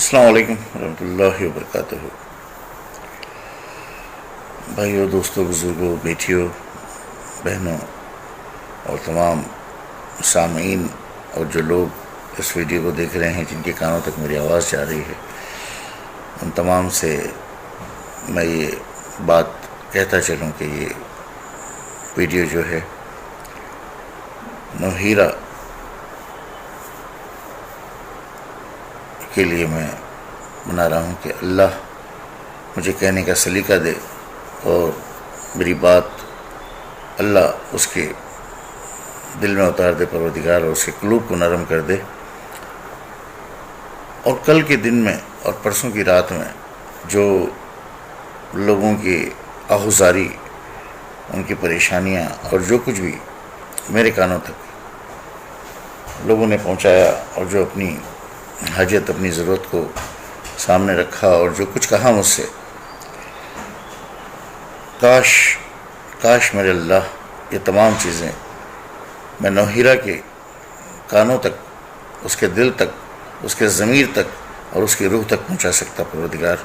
السلام علیکم ورحمۃ اللہ وبرکاتہ۔ بھائیوں، دوستوں، بزرگوں، بیٹیوں، بہنوں اور تمام سامعین اور جو لوگ اس ویڈیو کو دیکھ رہے ہیں، جن کے کانوں تک میری آواز جا رہی ہے، ان تمام سے میں یہ بات کہتا چلوں کہ یہ ویڈیو جو ہے نوہیرا کے لیے میں بنا رہا ہوں کہ اللہ مجھے کہنے کا سلیقہ دے اور میری بات اللہ اس کے دل میں اتار دے پروردگار، اور اس کے قلوب کو نرم کر دے، اور کل کے دن میں اور پرسوں کی رات میں جو لوگوں کی آہوزاری، ان کی پریشانیاں اور جو کچھ بھی میرے کانوں تک لوگوں نے پہنچایا، اور جو اپنی حاجت، اپنی ضرورت کو سامنے رکھا اور جو کچھ کہا مجھ سے، کاش میرے اللہ یہ تمام چیزیں میں نوہیرا کے کانوں تک، اس کے دل تک، اس کے ضمیر تک اور اس کی روح تک پہنچا سکتا۔ پروردگار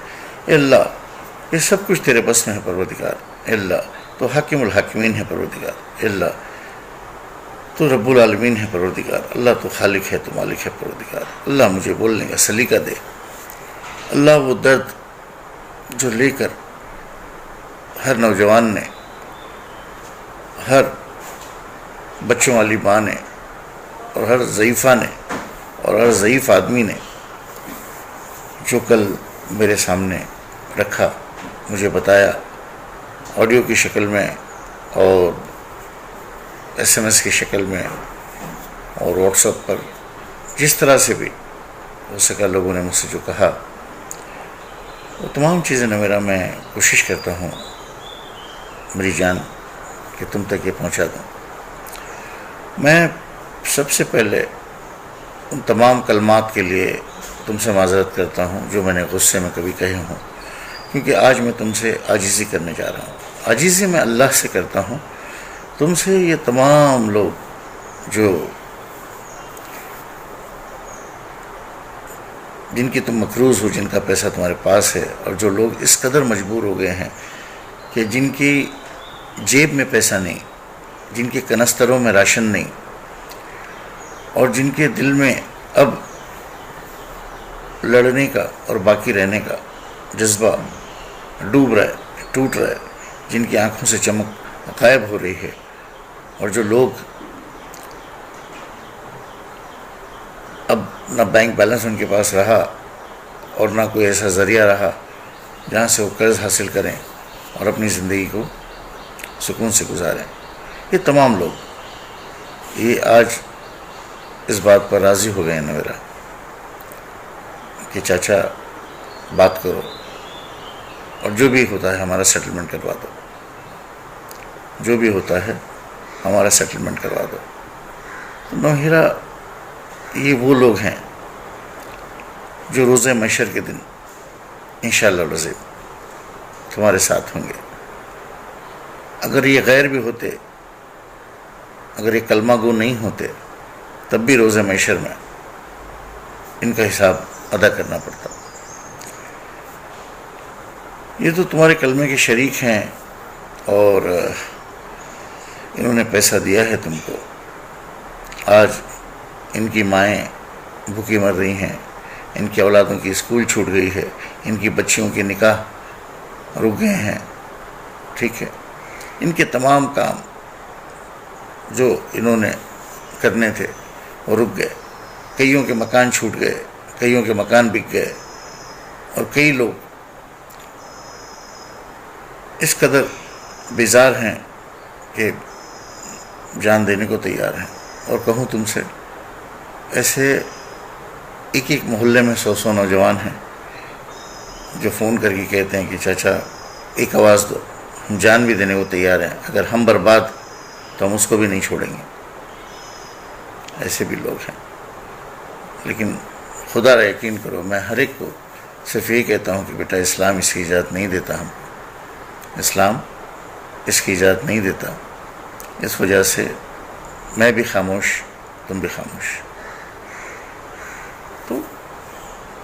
اے اللہ، یہ سب کچھ تیرے بس میں ہے پروردگار۔ اے اللہ، تو حاکم الحاکمین ہے پروردگار۔ اے اللہ، تو رب العالمین ہے پروردگار۔ اللہ، تو خالق ہے، تو مالک ہے پروردگار۔ اللہ، مجھے بولنے کا سلیقہ دے۔ اللہ، وہ درد جو لے کر ہر نوجوان نے، ہر بچوں والی ماں نے، اور ہر ضعیفہ نے، اور ہر ضعیف آدمی نے جو کل میرے سامنے رکھا، مجھے بتایا آڈیو کی شکل میں اور ایس ایم ایس کی شکل میں اور واٹس ایپ پر، جس طرح سے بھی ہو سکا لوگوں نے مجھ سے جو کہا، وہ تمام چیزیں میرا میں کوشش کرتا ہوں میری جان کہ تم تک یہ پہنچا دوں۔ میں سب سے پہلے ان تمام کلمات کے لیے تم سے معذرت کرتا ہوں جو میں نے غصے میں کبھی کہے ہوں، کیونکہ آج میں تم سے عاجزی کرنے جا رہا ہوں۔ عاجزی میں اللہ سے کرتا ہوں، تم سے یہ تمام لوگ جو جن کی تم مقروض ہو، جن کا پیسہ تمہارے پاس ہے، اور جو لوگ اس قدر مجبور ہو گئے ہیں کہ جن کی جیب میں پیسہ نہیں، جن کے کنستروں میں راشن نہیں، اور جن کے دل میں اب لڑنے کا اور باقی رہنے کا جذبہ ڈوب رہا ہے، ٹوٹ رہا ہے، جن کی آنکھوں سے چمک غائب ہو رہی ہے، اور جو لوگ اب نہ بینک بیلنس ان کے پاس رہا اور نہ کوئی ایسا ذریعہ رہا جہاں سے وہ قرض حاصل کریں اور اپنی زندگی کو سکون سے گزاریں، یہ تمام لوگ یہ آج اس بات پر راضی ہو گئے ہیں میرا کہ چاچا بات کرو، اور جو بھی ہوتا ہے ہمارا سیٹلمنٹ کروا دو، جو بھی ہوتا ہے ہمارا سیٹلمنٹ کروا دو۔ تو نوہیرا یہ وہ لوگ ہیں جو روز محشر کے دن انشاءاللہ العظیم تمہارے ساتھ ہوں گے۔ اگر یہ غیر بھی ہوتے، اگر یہ کلمہ گو نہیں ہوتے، تب بھی روز محشر میں ان کا حساب ادا کرنا پڑتا۔ یہ تو تمہارے کلمے کے شریک ہیں، اور انہوں نے پیسہ دیا ہے تم کو۔ آج ان کی مائیں بھوکی مر رہی ہیں، ان کی اولادوں کی اسکول چھوٹ گئی ہے، ان کی بچیوں کے نکاح رک گئے ہیں، ٹھیک ہے، ان کے تمام کام جو انہوں نے کرنے تھے وہ رک گئے، کئیوں کے مکان چھوٹ گئے، کئیوں کے مکان بک گئے، اور کئی لوگ اس قدر بیزار ہیں کہ جان دینے کو تیار ہیں۔ اور کہوں تم سے، ایسے ایک ایک محلے میں 100 نوجوان ہیں جو فون کر کے کہتے ہیں کہ چاچا ایک آواز دو، ہم جان بھی دینے کو تیار ہیں، اگر ہم برباد تو ہم اس کو بھی نہیں چھوڑیں گے۔ ایسے بھی لوگ ہیں، لیکن خدا را یقین کرو، میں ہر ایک کو صرف یہ کہتا ہوں کہ بیٹا اسلام اس کی اجازت نہیں دیتا، ہم اسلام اس کی اجازت نہیں دیتا۔ اس وجہ سے میں بھی خاموش، تم بھی خاموش۔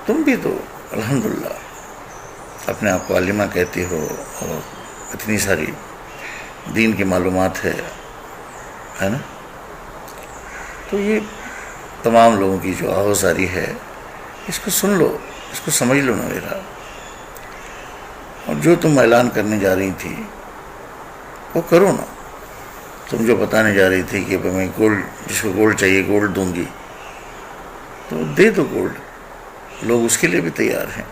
تو تم بھی تو الحمدللہ اپنے آپ کو عالمہ کہتی ہو اور اتنی ساری دین کی معلومات ہے نا. تو یہ تمام لوگوں کی جو آہوزاری ہے اس کو سن لو، اس کو سمجھ لو نا میرا. اور جو تم اعلان کرنے جا رہی تھی وہ کرو نا. تم جو بتانے جا رہی تھی کہ میں گولڈ، جس کو گولڈ چاہیے گولڈ دوں گی، تو دے دو گولڈ. لوگ اس کے لیے بھی تیار ہیں.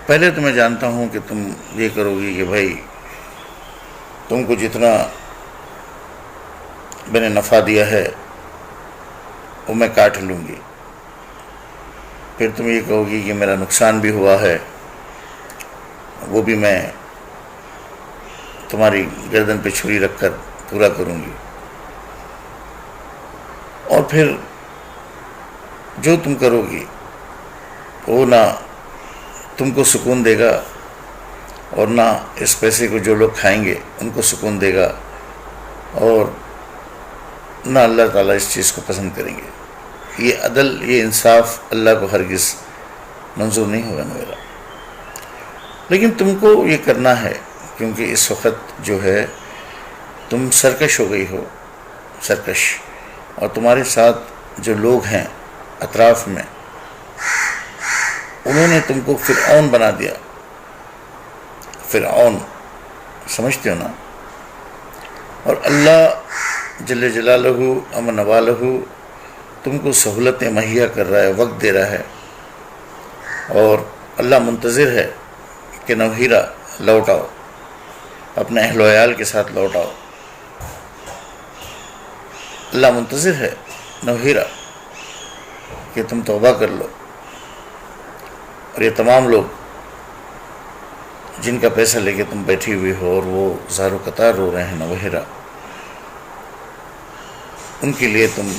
پہلے تو میں جانتا ہوں کہ تم یہ کرو گی کہ بھائی تم کو جتنا میں نے نفع دیا ہے وہ میں کاٹ لوں گی. پھر تم یہ کہو گی کہ میرا نقصان بھی ہوا ہے وہ بھی میں تمہاری گردن پہ چھری رکھ کر پورا کروں گی. اور پھر جو تم کرو گی وہ نہ تم کو سکون دے گا اور نہ اس پیسے کو جو لوگ کھائیں گے ان کو سکون دے گا، اور نہ اللہ تعالیٰ اس چیز کو پسند کریں گے. یہ عدل، یہ انصاف اللہ کو ہرگز منظور نہیں ہوگا میرا. لیکن تم کو یہ کرنا ہے کیونکہ اس وقت جو ہے تم سرکش ہو گئی ہو، سرکش. اور تمہارے ساتھ جو لوگ ہیں اطراف میں انہوں نے تم کو فرعون بنا دیا. فرعون سمجھتے ہو نا. اور اللہ جل جلالہ امن والہ تم کو سہولتیں مہیا کر رہا ہے، وقت دے رہا ہے، اور اللہ منتظر ہے کہ نوہیرا لوٹ آؤ، اپنے اہل و عیال کے ساتھ لوٹ آؤ. اللہ منتظر ہے نوہیرا کہ تم توبہ کر لو. اور یہ تمام لوگ جن کا پیسہ لے کے تم بیٹھی ہوئی ہو اور وہ زار و قطار رو رہے ہیں نوہیرا، ان کے لیے تم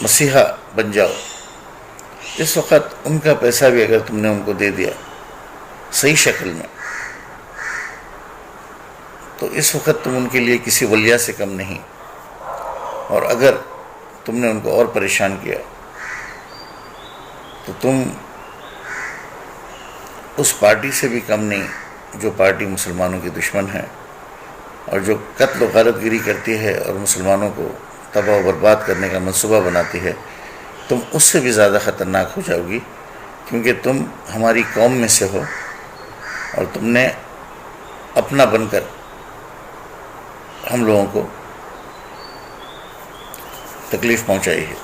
مسیحا بن جاؤ. اس وقت ان کا پیسہ بھی اگر تم نے ان کو دے دیا صحیح شکل میں تو اس وقت تم ان کے لیے کسی ولیہ سے کم نہیں. اور اگر تم نے ان کو اور پریشان کیا تو تم اس پارٹی سے بھی کم نہیں جو پارٹی مسلمانوں کی دشمن ہے اور جو قتل و غارت گیری کرتی ہے اور مسلمانوں کو تباہ و برباد کرنے کا منصوبہ بناتی ہے. تم اس سے بھی زیادہ خطرناک ہو جاؤ گی کیونکہ تم ہماری قوم میں سے ہو اور تم نے اپنا بن کر ہم لوگوں کو تکلیف پہنچائی ہے.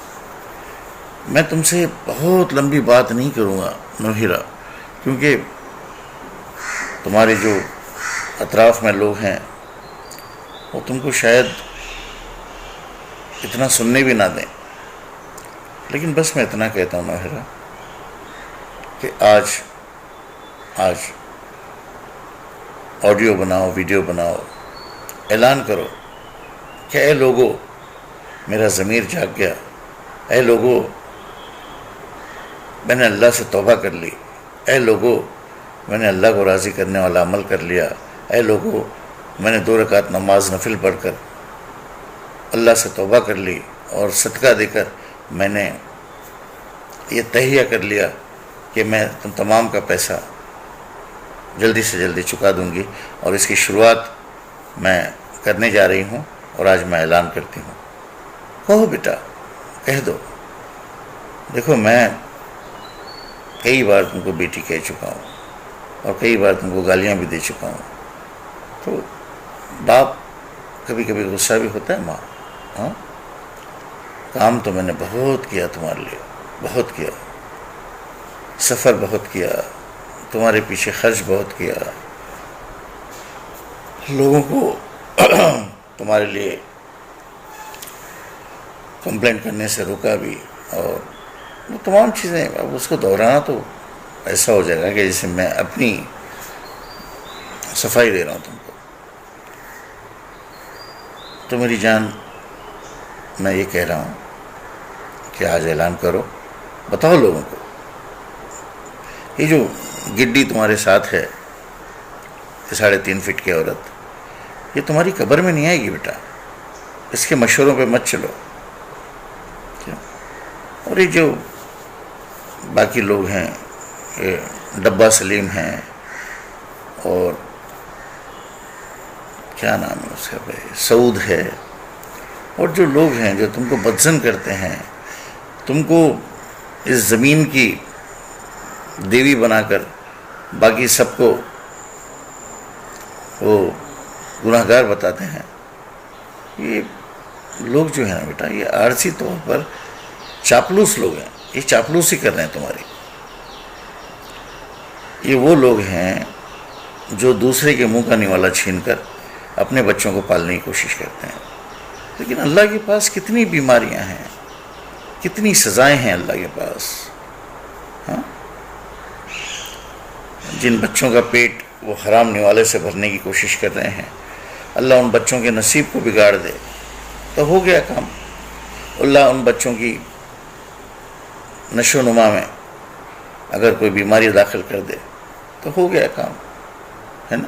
میں تم سے بہت لمبی بات نہیں کروں گا نوہیرا، کیونکہ تمہارے جو اطراف میں لوگ ہیں وہ تم کو شاید اتنا سننے بھی نہ دیں. لیکن بس میں اتنا کہتا ہوں نوہیرا کہ آج آڈیو بناؤ، ویڈیو بناؤ، اعلان کرو کہ اے لوگو میرا ضمیر جاگ گیا، اے لوگو میں نے اللہ سے توبہ کر لی، اے لوگو میں نے اللہ کو راضی کرنے والا عمل کر لیا، اے لوگو میں نے 2 رکعت نماز نفل پڑھ کر اللہ سے توبہ کر لی اور صدقہ دے کر میں نے یہ تہیہ کر لیا کہ میں تم تمام کا پیسہ جلدی سے جلدی چکا دوں گی. اور اس کی شروعات میں کرنے جا رہی ہوں اور آج میں اعلان کرتی ہوں. کہو بیٹا، کہہ دو. دیکھو میں کئی بار تم کو بیٹی کہہ چکا ہوں اور کئی بار تم کو گالیاں بھی دے چکا ہوں. تو باپ کبھی کبھی غصہ بھی ہوتا ہے. ماں ہاں کام تو میں نے بہت کیا تمہارے لیے، بہت کیا، سفر بہت کیا، تمہارے پیچھے خرچ بہت کیا، لوگوں کو تمہارے لیے کمپلینٹ کرنے سے روکا بھی، اور وہ تمام چیزیں. اب اس کو دہرانا تو ایسا ہو جائے گا کہ جیسے میں اپنی صفائی دے رہا ہوں تم کو. تو میری جان میں یہ کہہ رہا ہوں کہ آج اعلان کرو، بتاؤ لوگوں کو یہ جو گڈی تمہارے ساتھ ہے، یہ 3.5 فٹ کی عورت، یہ تمہاری قبر میں نہیں آئے گی بیٹا. اس کے مشوروں پہ مت چلو. اور یہ جو باقی لوگ ہیں، یہ ڈبہ سلیم ہیں، اور کیا نام ہے اس کا بھائی، سعود ہے، اور جو لوگ ہیں جو تم کو بدزن کرتے ہیں، تم کو اس زمین کی دیوی بنا کر باقی سب کو وہ گناہگار بتاتے ہیں، یہ لوگ جو ہیں نا بیٹا، یہ عارضی طور پر چاپلوس لوگ ہیں، یہ چاپلوسی کر رہے ہیں تمہاری۔ یہ وہ لوگ ہیں جو دوسرے کے منہ کا نوالا چھین کر اپنے بچوں کو پالنے کی کوشش کرتے ہیں، لیکن اللہ کے پاس کتنی بیماریاں ہیں، کتنی سزائیں ہیں اللہ کے پاس، ہاں؟ جن بچوں کا پیٹ وہ حرام نوالے سے بھرنے کی کوشش کر رہے ہیں، اللہ ان بچوں کے نصیب کو بگاڑ دے تو ہو گیا کام۔ اللہ ان بچوں کی نشو و نما میں اگر کوئی بیماری داخل کر دے تو ہو گیا کام، ہے نا؟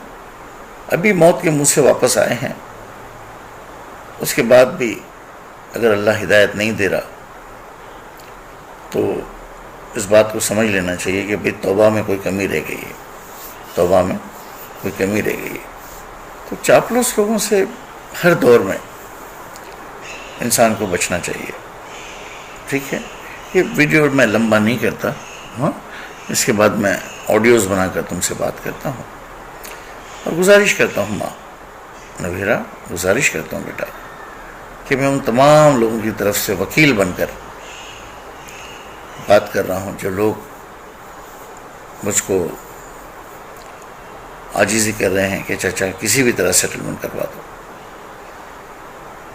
ابھی موت کے منہ سے واپس آئے ہیں، اس کے بعد بھی اگر اللہ ہدایت نہیں دے رہا تو اس بات کو سمجھ لینا چاہیے کہ بھئی توبہ میں کوئی کمی رہ گئی ہے، توبہ میں کوئی کمی رہ گئی ہے۔ تو چاپلوس لوگوں سے ہر دور میں انسان کو بچنا چاہیے، ٹھیک ہے؟ یہ ویڈیو میں لمبا نہیں کرتا، ہاں، اس کے بعد میں آڈیوز بنا کر تم سے بات کرتا ہوں، اور گزارش کرتا ہوں ماں نویرہ، گزارش کرتا ہوں بیٹا کہ میں ان تمام لوگوں کی طرف سے وکیل بن کر بات کر رہا ہوں جو لوگ مجھ کو عاجزی کر رہے ہیں کہ چچا کسی بھی طرح سیٹلمنٹ کروا دو،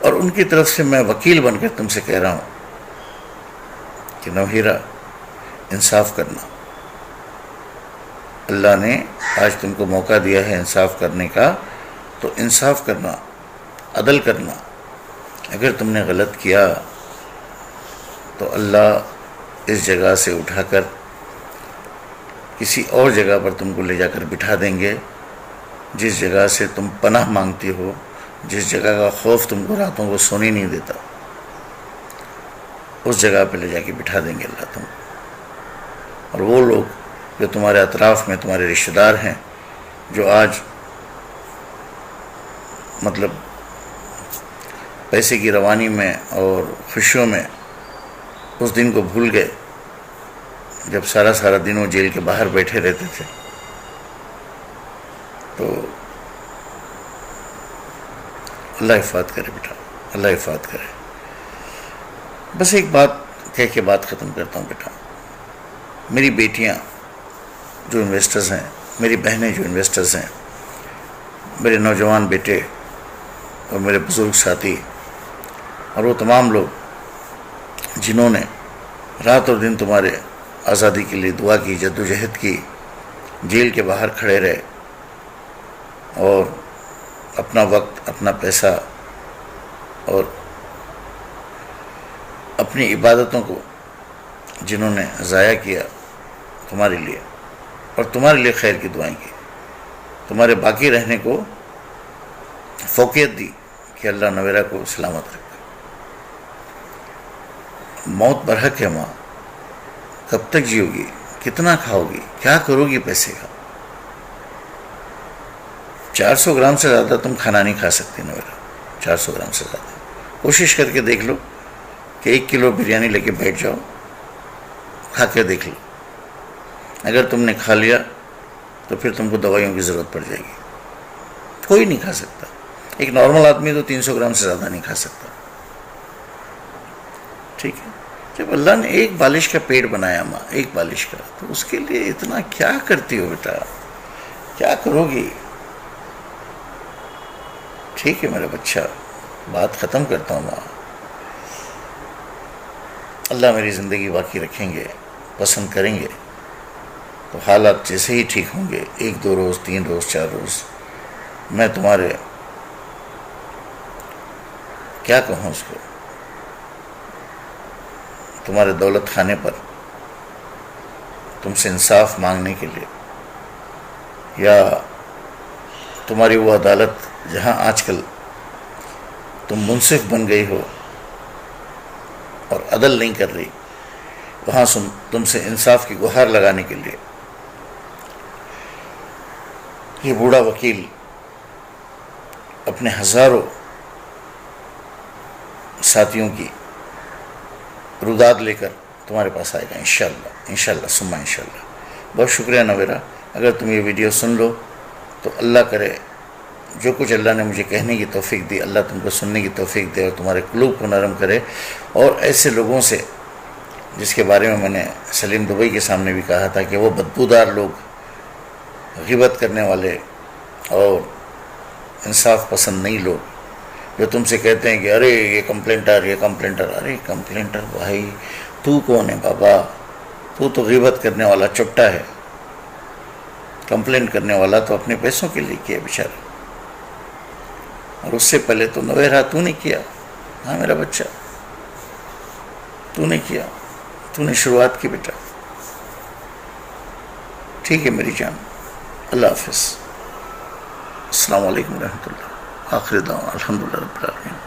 اور ان کی طرف سے میں وکیل بن کر تم سے کہہ رہا ہوں کہ نوہیرہ انصاف کرنا، اللہ نے آج تم کو موقع دیا ہے انصاف کرنے کا، تو انصاف کرنا، عدل کرنا۔ اگر تم نے غلط کیا تو اللہ اس جگہ سے اٹھا کر کسی اور جگہ پر تم کو لے جا کر بٹھا دیں گے، جس جگہ سے تم پناہ مانگتی ہو، جس جگہ کا خوف تم کو راتوں کو سونے نہیں دیتا، اس جگہ پہ لے جا کے بٹھا دیں گے اللہ تم کو۔ اور وہ لوگ جو تمہارے اطراف میں تمہارے رشتہ دار ہیں، جو آج مطلب پیسے کی روانی میں اور خوشیوں میں اس دن کو بھول گئے جب سارا دن وہ جیل کے باہر بیٹھے رہتے تھے، تو اللہ حفاظت کرے بیٹا، اللہ حفاظت کرے۔ بس ایک بات کہہ کے بات ختم کرتا ہوں بیٹا، میری بیٹیاں جو انویسٹرز ہیں، میری بہنیں جو انویسٹرز ہیں، میرے نوجوان بیٹے اور میرے بزرگ ساتھی، اور وہ تمام لوگ جنہوں نے رات اور دن تمہارے آزادی کے لیے دعا کی، جد و جہد کی، جیل کے باہر کھڑے رہے اور اپنا وقت، اپنا پیسہ اور اپنی عبادتوں کو جنہوں نے ضائع کیا تمہارے لیے، اور تمہارے لیے خیر کی دعائیں کی، تمہارے باقی رہنے کو فوقیت دی کہ اللہ نویرہ کو سلامت رکھے۔ موت برحق ہے ماں، کب تک جیو گی، کتنا کھاؤ گی، کیا کرو گی پیسے کا؟ 400 گرام سے زیادہ تم کھانا نہیں کھا سکتی نویرہ، 400 گرام سے زیادہ۔ کوشش کر کے دیکھ لو کہ 1 کلو بریانی لے کے بیٹھ جاؤ، کھا کے دیکھ لو، اگر تم نے کھا لیا تو پھر تم کو دوائیوں کی ضرورت پڑ جائے گی۔ کوئی نہیں کھا سکتا، ایک نارمل آدمی تو 300 گرام سے زیادہ نہیں کھا سکتا، ٹھیک ہے؟ جب اللہ نے ایک بالش کا پیڑ بنایا ماں، ایک بالش کا، تو اس کے لیے اتنا کیا کرتی ہو بیٹا، کیا کرو گی؟ ٹھیک ہے میرا بچہ، بات ختم کرتا ہوں ماں۔ اللہ میری زندگی باقی رکھیں گے، پسند کریں گے تو حالات جیسے ہی ٹھیک ہوں گے، 1-2 روز، 3 روز، 4 روز، میں تمہارے کیا کہوں اس کو، تمہارے دولت خانے پر تم سے انصاف مانگنے کے لیے، یا تمہاری وہ عدالت جہاں آج کل تم منصف بن گئی ہو اور عدل نہیں کر رہی، وہاں تم سے انصاف کی گہار لگانے کے لیے یہ بوڑھا وکیل اپنے ہزاروں ساتھیوں کی روداد لے کر تمہارے پاس آئے گا انشاءاللہ، انشاءاللہ ثم انشاءاللہ۔ بہت شکریہ نویرہ، اگر تم یہ ویڈیو سن لو تو اللہ کرے جو کچھ اللہ نے مجھے کہنے کی توفیق دی، اللہ تم کو سننے کی توفیق دے اور تمہارے قلوب کو نرم کرے، اور ایسے لوگوں سے جس کے بارے میں نے سلیم دبئی کے سامنے بھی کہا تھا کہ وہ بدبودار لوگ، غیبت کرنے والے اور انصاف پسند نہیں لوگ، جو تم سے کہتے ہیں کہ ارے یہ کمپلینٹر، ارے کمپلینٹر بھائی تو کون ہے بابا؟ تو غیبت کرنے والا چٹا ہے، کمپلین کرنے والا تو اپنے پیسوں کے لیے کیا بیچارہ، اور اس سے پہلے تو نویرہ تو نے کیا، ہاں میرا بچہ تو نے کیا، تو نے شروعات کی بیٹا۔ ٹھیک ہے میری جان، اللہ حافظ، السلام علیکم ورحمۃ اللہ، آخر دعوانا الحمدللہ رب العالمین۔